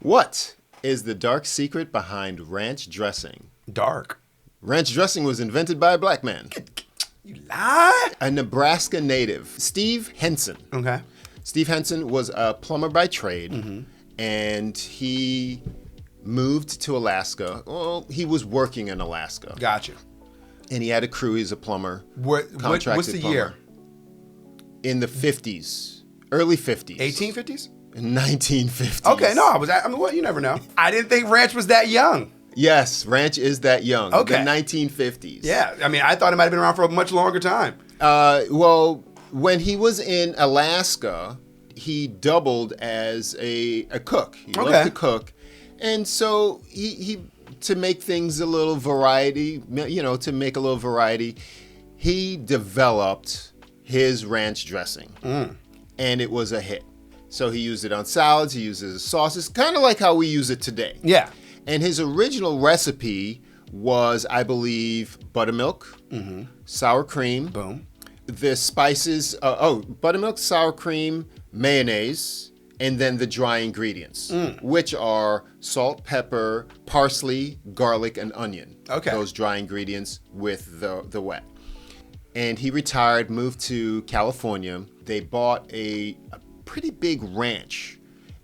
What is the dark secret behind ranch dressing? Dark. Ranch dressing was invented by a black man. You lie? A Nebraska native, Steve Henson. Okay. Steve Henson was a plumber by trade, and he moved to Alaska. Well, he was working in Alaska. Gotcha. And he had a crew. He's a plumber. What's the plumber. year? In the 50s. Early 50s. 1850s? 1950s. Okay, no, well, you never know. I didn't think ranch was that young. Yes, ranch is that young. Okay. The 1950s. Yeah, I mean, I thought it might have been around for a much longer time. Well, when he was in Alaska, he doubled as a cook. He loved to cook. And so he to make things a little variety, he developed his ranch dressing. And it was a hit. So he used it on salads, he used it as sauces, kind of like how we use it today. Yeah. And his original recipe was, I believe, buttermilk, sour cream. Boom. The spices, buttermilk, sour cream, mayonnaise, and then the dry ingredients, which are salt, pepper, parsley, garlic, and onion. Okay. Those dry ingredients with the wet. And he retired, moved to California. They bought a pretty big ranch,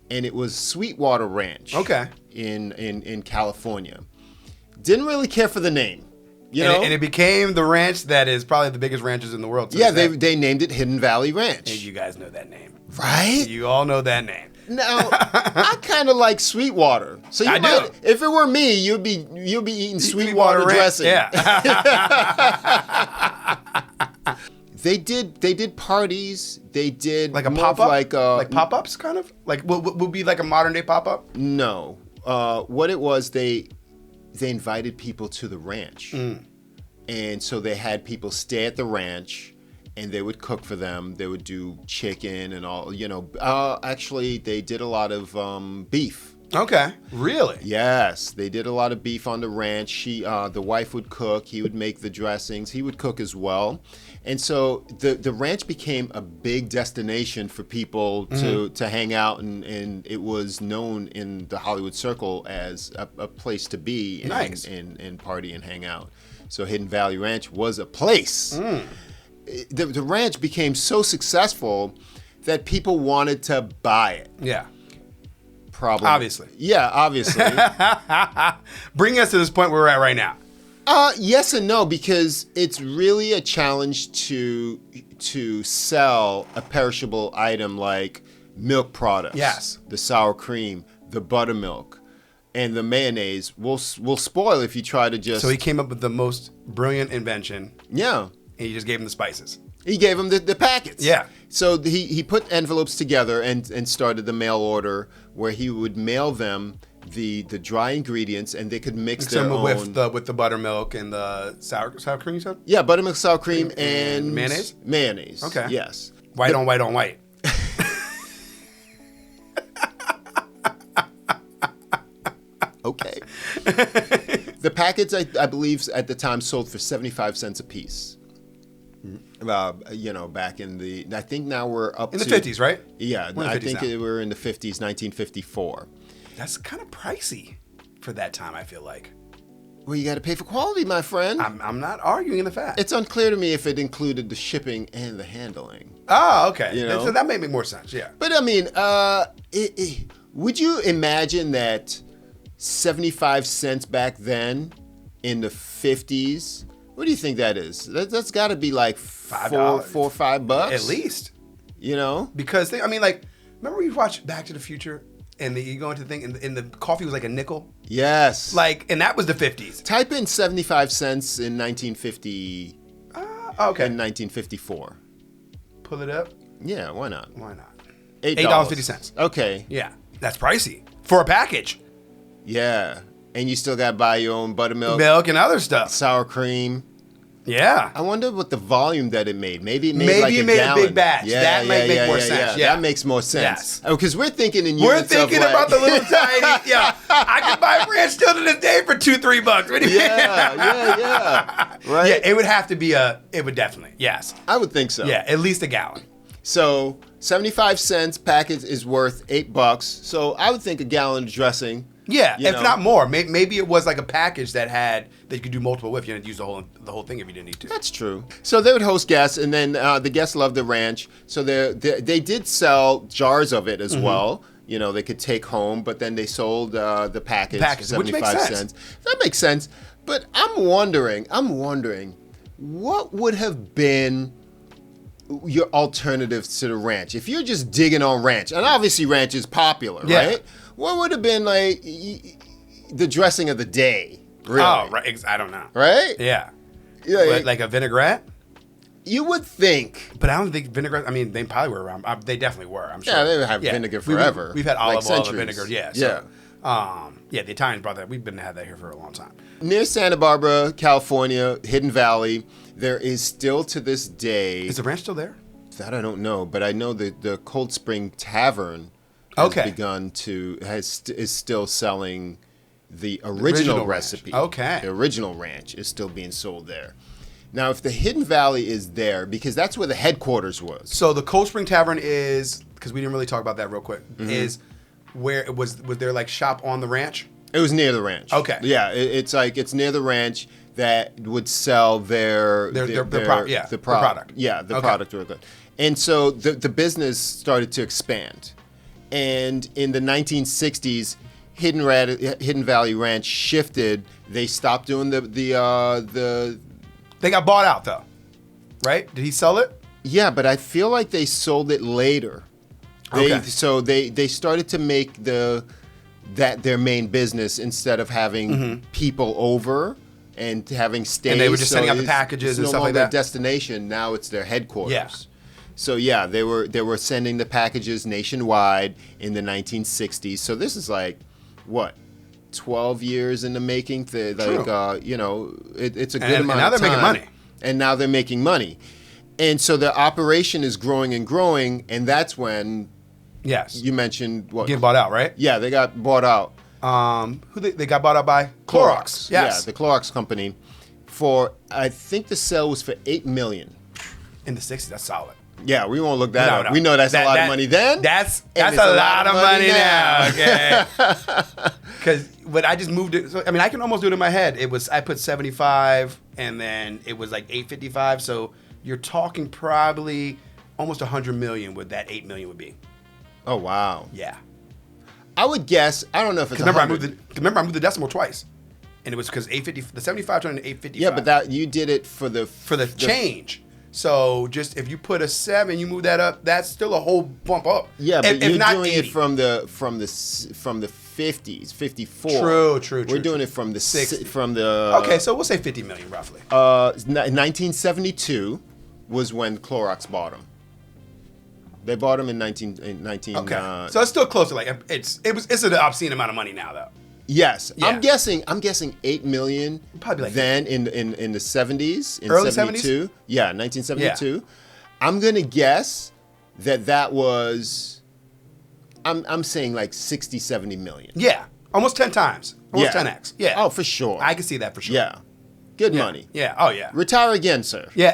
and it was Sweetwater Ranch. Okay. In California. Didn't really care for the name. And it became the ranch that is probably the biggest ranches in the world. Yeah, they named it Hidden Valley Ranch. And you guys know that name. Right? You all know that name. Now, I kind of like Sweetwater. So you might, if it were me, you'd be eating Sweetwater dressing. Yeah. They did parties. They did like a pop up, like pop-ups, kind of like would be like a modern day pop-up. No, what it was, they invited people to the ranch, and so they had people stay at the ranch, and they would cook for them. They would do chicken and all. Actually, they did a lot of beef. Okay, really? Yes, they did a lot of beef on the ranch. The wife would cook. He would make the dressings. He would cook as well. And so the ranch became a big destination for people to hang out, and it was known in the Hollywood circle as a place to be and party and hang out. So Hidden Valley Ranch was a place. The ranch became so successful that people wanted to buy it. Yeah. Problem. Obviously. Yeah, obviously. Bring us to this point where we're at right now. Yes and no, because it's really a challenge to sell a perishable item like milk products. Yes. The sour cream, the buttermilk, and the mayonnaise will spoil if you try to just... So he came up with the most brilliant invention. Yeah. And he just gave him the spices. He gave him the packets. Yeah. So he put envelopes together and started the mail order where he would mail them the dry ingredients, and they could mix their own with the buttermilk and the sour cream, you said? Yeah, buttermilk, sour cream, and mayonnaise. Mayonnaise. Okay. Yes. White on white. Okay. The packets, I believe, at the time sold for 75 cents a piece. Back in the, I think now we're up in to... the 50s, right? Yeah, I think we're in the 50s, 1954. That's kind of pricey for that time, I feel like. Well, you got to pay for quality, my friend. I'm not arguing the fact. It's unclear to me if it included the shipping and the handling. Oh, okay. So that made more sense, yeah. But I mean, would you imagine that 75 cents back then in the 50s? What do you think that is? That's got to be like $4 or $5 at least. Because remember we watched Back to the Future, and you go into the thing, and the coffee was like a nickel. Yes. And that was the 50s. Type in 75 cents in 1950. Okay. In 1954. Pull it up. Yeah, why not? Why not? $8.50. Okay. Yeah, that's pricey for a package. Yeah. And you still got to buy your own buttermilk. Milk and other stuff. Sour cream. Yeah. I wonder what the volume that it made. Maybe it made a big batch. Yeah, that might make more sense. Yeah. That makes more sense. Yes. Oh, because we're thinking in units We're thinking about the little tiny. Yeah. I could buy ranch still to this day for $2-3. What do you mean? Yeah. Right. Yeah, it would have to be it would definitely. Yes. I would think so. Yeah, at least a gallon. So 75 cents package is worth $8. So I would think a gallon of dressing. Yeah, you if know. not more. Maybe it was like a package that you could do multiple with. You didn't use the whole thing if you didn't need to. That's true. So they would host guests, and then the guests loved the ranch. So they did sell jars of it as well. You know, they could take home, but then they sold the package for 75 cents. That makes sense. But I'm wondering, what would have been your alternatives to the ranch? If you're just digging on ranch, and obviously ranch is popular, right? What would have been like the dressing of the day? Really? Oh, right. I don't know. Right? Yeah. Yeah, like a vinaigrette? You would think. But I don't think vinaigrette, I mean, they probably were around. They definitely were, I'm sure. Yeah, they have vinegar forever. We've had olive oil and centuries. vinegar, yeah. So, the Italians brought that. We've been had that here for a long time. Near Santa Barbara, California, Hidden Valley, there is still to this day. Is the ranch still there? That I don't know, but I know that the Cold Spring Tavern has is still selling the original recipe. Ranch. Okay. The original ranch is still being sold there. Now, if the Hidden Valley is there, because that's where the headquarters was. So the Cold Spring Tavern is, because we didn't really talk about that real quick, is where it was there like shop on the ranch? It was near the ranch. Okay. Yeah, it's near the ranch that would sell their product. Yeah, the product. And so the business started to expand. And in the 1960s, Hidden Valley Ranch shifted. They stopped doing the They got bought out though, right? Did he sell it? Yeah, but I feel like they sold it later. So they started to make that their main business instead of having people over and having stays. And they were just sending out the packages and stuff like that. It's no longer a destination. Now it's their headquarters. Yeah. So yeah, they were sending the packages nationwide in the 1960s. So this is like, what, 12 years in the making? It's a good amount of time. And now they're making money. And now they're making money. And so the operation is growing and growing, and that's when you mentioned what? Getting bought out, right? Yeah, they got bought out. Who they got bought out by? Clorox. Yes. Yeah, the Clorox company. For, I think the sale was for $8 million. In the 60s, that's solid. Yeah, we won't look that up. No. We know that's a lot of money then. That's a lot of money now. Okay. But I just moved it. So, I mean, I can almost do it in my head. I put 75, and then it was like 855. So you're talking probably almost 100 million. What that 8 million would be. Oh wow. Yeah. I would guess. I don't know if it's. Remember, I moved the decimal twice, and it was because 850. The 75 turned into 855. Yeah, but that you did it for the change. So just if you put a 7, you move that up. That's still a whole bump up. Yeah, but you're doing 80. it from the 50s, 54. True. We're doing it from the 60. Okay, so we'll say 50 million roughly. 1972 was when Clorox bought them. They bought them in 19. Okay, so it's still close to like it's an obscene amount of money now though. Yes, yeah. I'm guessing $8 million. Probably like then in the 70s, in early 72. 70s? Yeah, 1972. Yeah. I'm gonna guess that was. I'm saying like 60, 70 million. Yeah, almost 10 times, almost 10x. Yeah. Oh, for sure. I can see that for sure. Yeah. Good money. Yeah. Oh yeah. Retire again, sir. Yeah.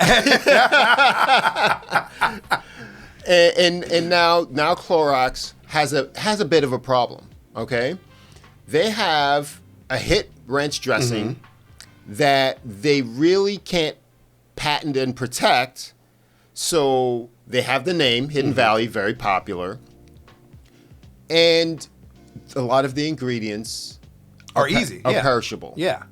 and now Clorox has a bit of a problem. Okay. They have a hit ranch dressing that they really can't patent and protect. So they have the name Hidden Valley, very popular. And a lot of the ingredients are perishable. Yeah.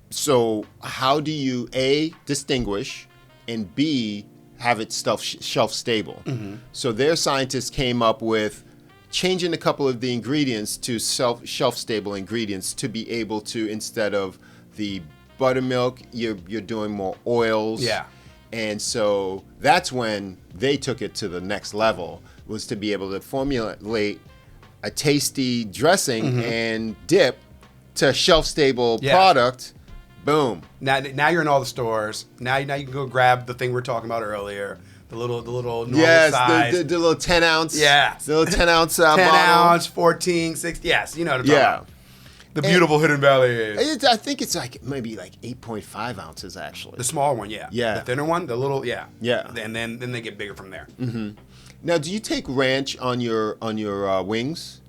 So how do you A, distinguish, and B, have it shelf stable? So their scientists came up with changing a couple of the ingredients to shelf stable ingredients to be able to, instead of the buttermilk, you're doing more oils. Yeah. And so that's when they took it to the next level, was to be able to formulate a tasty dressing and dip to a shelf stable product. Boom. Now you're in all the stores. Now you can go grab the thing we were talking about earlier. The little normal size. The little 10 ounce. Yeah. The little 10 ounce 10 bottle. ounce, 14, 16. Yes, you know what I'm talking about. The beautiful Hidden Valley. I think it's like maybe like 8.5 ounces actually. The smaller one, yeah. Yeah. The thinner one, the little, yeah. Yeah. And then they get bigger from there. Now, do you take ranch on your wings?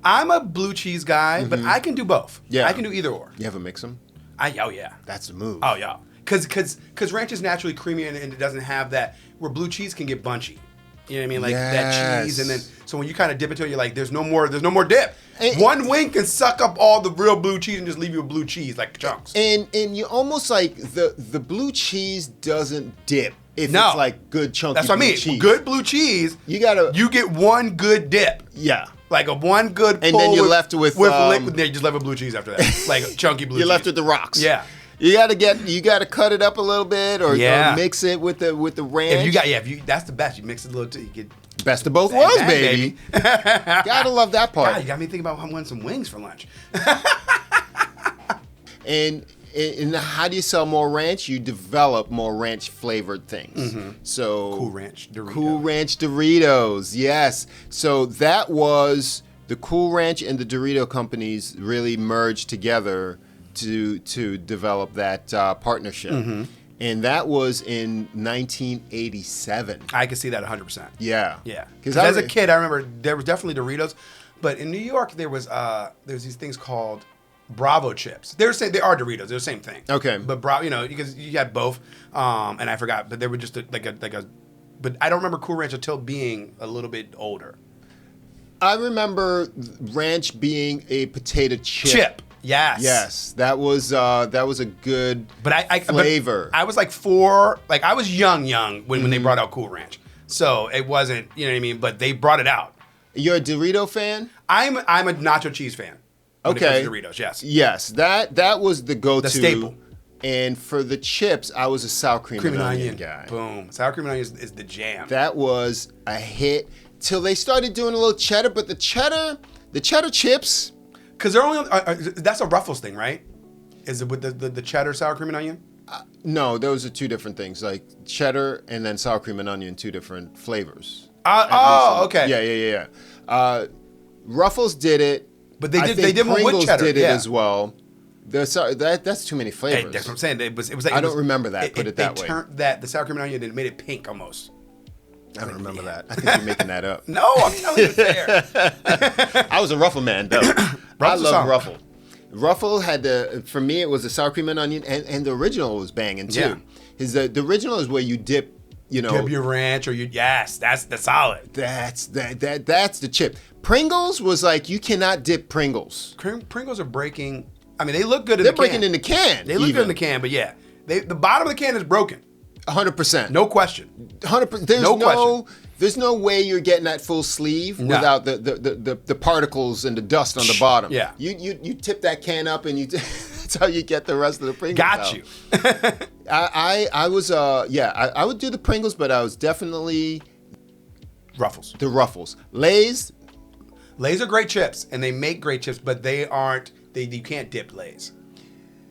I'm a blue cheese guy, but I can do both. Yeah. I can do either or. You ever mix them? Oh yeah. That's the move. Oh yeah. Because ranch is naturally creamy and it doesn't have that where blue cheese can get bunchy. You know what I mean? Like that cheese, and then so when you kind of dip into it, you're like, there's no more dip. One wing can suck up all the real blue cheese and just leave you with blue cheese like chunks. And you almost like the blue cheese doesn't dip if it's like good chunky. That's what I mean. Cheese. Good blue cheese. You get one good dip. Yeah. Like a one good pull. And then you're left with liquid. You just left with blue cheese after that. Like chunky blue cheese. You're left with the rocks. Yeah. You gotta cut it up a little bit or mix it with the ranch. That's the best. You mix it a little. You get best of both worlds, baby. Gotta love that part. God, you got me thinking about wanting some wings for lunch. And how do you sell more ranch? You develop more ranch flavored things. So Cool Ranch Doritos. Cool Ranch Doritos, yes. So that was the Cool Ranch and the Dorito companies really merged together to develop that partnership. And that was in 1987. I can see that 100%. Yeah. Yeah. Because as a kid, I remember there was definitely Doritos, but in New York there was these things called Bravo chips. They are Doritos. They're the same thing. Okay. But Bravo, because you had both, and I forgot, but they were just like a. But I don't remember Cool Ranch until being a little bit older. I remember ranch being a potato chip. Yes. Yes, that was a good flavor. But I was like 4, like I was young when they brought out Cool Ranch, so it wasn't, you know what I mean. But they brought it out. You're a Dorito fan? I'm a nacho cheese fan. When it comes to Doritos, yes. Yes, that was the go-to. The staple. And for the chips, I was a sour cream and onion guy. Boom, sour cream and onion is the jam. That was a hit till they started doing a little cheddar, but the cheddar chips. Because they're only that's a Ruffles thing, right? Is it with the cheddar sour cream and onion? No, those are two different things. Like cheddar and then sour cream and onion, two different flavors. Okay. Yeah. Ruffles did it, but they did one with cheddar. Did it as well. That's too many flavors. Hey, that's what I'm saying. It was like I don't remember that. Put it that way. They turned the sour cream and onion and made it pink almost. I don't remember that. I think you're making that up. No, I'm telling you, it's there. I was a Ruffle man, though. I love Ruffle. Ruffle had for me, it was the sour cream and onion, and the original was banging, too. Yeah. The original is where you dip, dip your ranch or that's the solid. That's the chip. Pringles was like, you cannot dip Pringles. Pringles are breaking. I mean, they look good in the can. They're breaking in the can. They look good in the can, but yeah. The bottom of the can is broken. 100%. No question. 100%. There's no way you're getting that full sleeve without the particles and the dust on the bottom. Yeah. You tip that can up and that's how you get the rest of the Pringles. Got you. I was I would do the Pringles, but I was definitely Ruffles. The Ruffles. Lay's are great chips and they make great chips, but they aren't. You can't dip Lay's.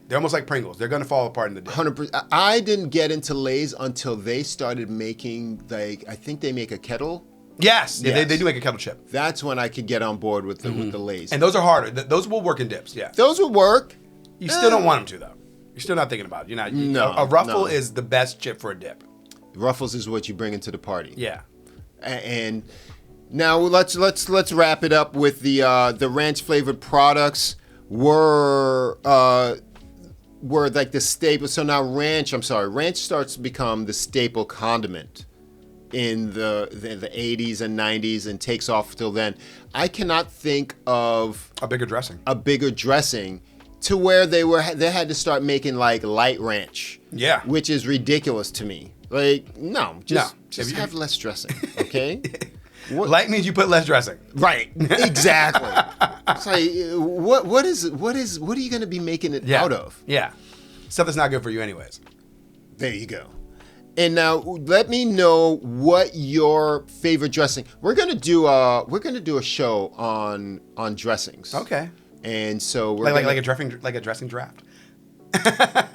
They're almost like Pringles. They're going to fall apart in the dip. 100%. I didn't get into Lay's until they started making, I think they make a kettle. Yes. Yeah, they do make a kettle chip. That's when I could get on board with the Lay's. And those are harder. Those will work in dips, yeah. Those will work. You still don't want them to, though. You're still not thinking about it. You're not. No. A Ruffle is the best chip for a dip. Ruffles is what you bring into the party. Yeah. And now let's wrap it up with the ranch flavored products were like the staple. So now ranch starts to become the staple condiment in the 80s and 90s and takes off till then. I cannot think of a bigger dressing to where they had to start making like light ranch. Yeah. Which is ridiculous to me. Like, just have less dressing, okay? Light means you put less dressing. Right. Exactly. It's like, what are you going to be making it out of? Yeah. Stuff that's not good for you anyways. There you go. And now let me know what your favorite dressing. We're going to do a show on dressings. Okay. And so we're like a dressing draft.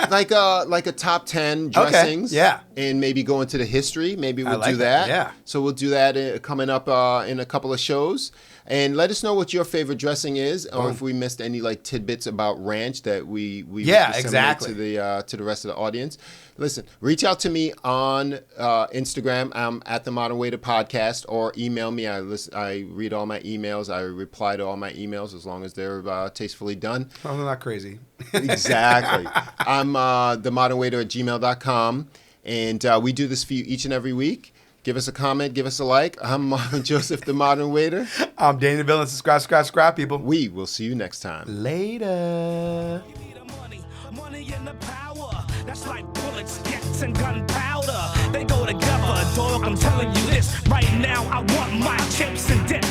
like a top 10 dressings. Okay. Yeah. And maybe go into the history. Maybe we'll do that. Yeah. So we'll do that coming up in a couple of shows. And let us know what your favorite dressing is, or if we missed any like tidbits about ranch that we Yeah, disseminate exactly. to the rest of the audience. Listen, reach out to me on Instagram. I'm at the Modern Waiter Podcast, or email me. I read all my emails. I reply to all my emails as long as they're tastefully done. I'm not crazy. Exactly. I'm themodernwaiter@gmail.com, and we do this for you each and every week. Give us a comment, give us a like. I'm Marvin Joseph, the Modern Waiter. I'm Danny DeVille, and subscribe, people. We will see you next time. Later. Money and the power, that's like bullets, jets, and gunpowder. They go together, dog. I'm telling you this right now. I want my chips and dip.